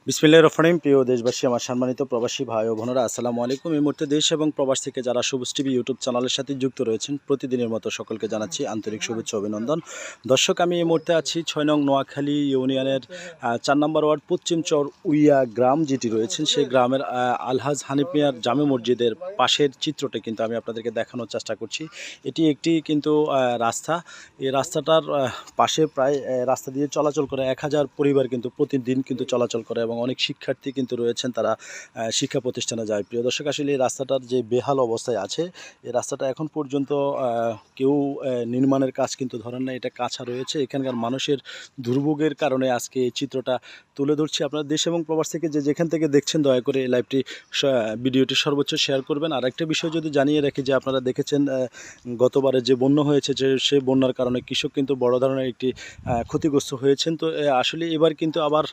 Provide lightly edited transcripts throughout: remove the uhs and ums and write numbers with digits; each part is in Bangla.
বিসমিল্লাহির রহমানির রহিম। প্রিয় দেশবাসী, আমার সম্মানিত প্রবাসী ভাই ও বোনেরা, আসসালামু আলাইকুম। এই মুহূর্তে দেশ এবং প্রবাস থেকে যারা সবুজ টিভি ইউটিউব চ্যানেলের সাথে যুক্ত রয়েছেন, প্রতিদিনের মতো সকলকে জানাচ্ছি আন্তরিক শুভেচ্ছা অভিনন্দন। দর্শক, আমি এই মুহূর্তে আছি 6 নং নোয়াখালী ইউনিয়নের 4 নম্বর ওয়ার্ড পশ্চিম চর উইয়া গ্রাম যেটি রয়েছেন, সেই গ্রামের আলহাজ হানিফ মিয়ার জামে মসজিদের পাশের চিত্রটি কিন্তু আমি আপনাদেরকে দেখানোর চেষ্টা করছি। এটি একটি কিন্তু রাস্তা। এই রাস্তাটার পাশে প্রায় রাস্তা দিয়ে চলাচল করে 1000 পরিবার কিন্তু প্রতিদিন কিন্তু চলাচল করে এবং অনেক শিক্ষার্থী কিন্তু রয়েছেন, তারা শিক্ষা প্রতিষ্ঠানে যায়। প্রিয় দর্শক, আসলে এই রাস্তাটার যে বেহাল অবস্থায় আছে, এই রাস্তাটা এখন পর্যন্ত কেউ নির্মাণের কাজ কিন্তু ধরেন না, এটা কাঁচা রয়েছে। এখানকার মানুষের দুর্ভোগের কারণে আজকে এই চিত্রটা তুলে ধরছি। আপনারা দেশ এবং প্রবাস থেকে যেখান থেকে দেখছেন, দয়া করে এই ভিডিওটি সর্বোচ্চ শেয়ার করবেন। আর একটা বিষয় যদি জানিয়ে রাখি, যে আপনারা দেখেছেন গতবারে যে বন্যা হয়েছে, যে সে বন্যার কারণে কৃষক কিন্তু বড় ধরনের একটি ক্ষতিগ্রস্ত হয়েছেন। তো আসলে এবার কিন্তু আবার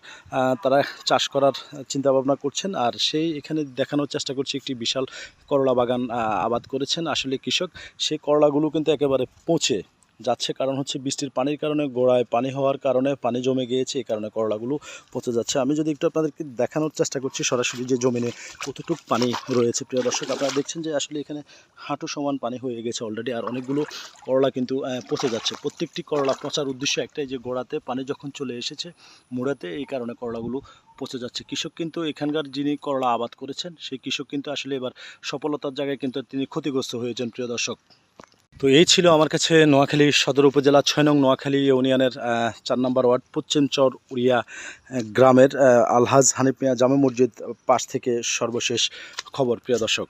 তারা চাষ করার চিন্তাভাবনা করছেন। আর সেই এখানে দেখানোর চেষ্টা করছি, একটি বিশাল করলা বাগান আবাদ করেছেন আসলে কৃষক। সেই করলাগুলো কিন্তু একেবারে পচে যাচ্ছে, কারণ হচ্ছে বৃষ্টির পানির কারণে, গোড়ায় পানি হওয়ার কারণে পানি জমে গিয়েছে, এই কারণে করলাগুলো পচে যাচ্ছে। আমি যদি একটু আপনাদেরকে দেখানোর চেষ্টা করছি সরাসরি যে জমিনে কতটুকু পানি রয়েছে। প্রিয় দর্শক, আপনারা দেখছেন যে আসলে এখানে হাঁটু সমান পানি হয়ে গেছে অলরেডি, আর অনেকগুলো করলা কিন্তু পচে যাচ্ছে। প্রত্যেকটি করলা পচার উদ্দেশ্য একটাই, যে গোড়াতে পানি যখন চলে এসেছে মুড়াতে, এই কারণে করলাগুলো পচে যাচ্ছে। কৃষক কিন্তু এখানকার যিনি করলা আবাদ করেছেন, সেই কৃষক কিন্তু আসলে এবার সফলতার জায়গায় কিন্তু তিনি ক্ষতিগ্রস্ত হয়েছেন। প্রিয় দর্শক, তো এই ছিল আমার কাছে নোয়াখালী সদর উপজেলা 6 নং নোয়াখালী ইউনিয়নের 4 নম্বর ওয়ার্ড পশ্চিম চর উড়িয়া গ্রামের আলহাজ হানিফ মিয়া জামে মসজিদ পাশ থেকে সর্বশেষ খবর। প্রিয় দর্শক।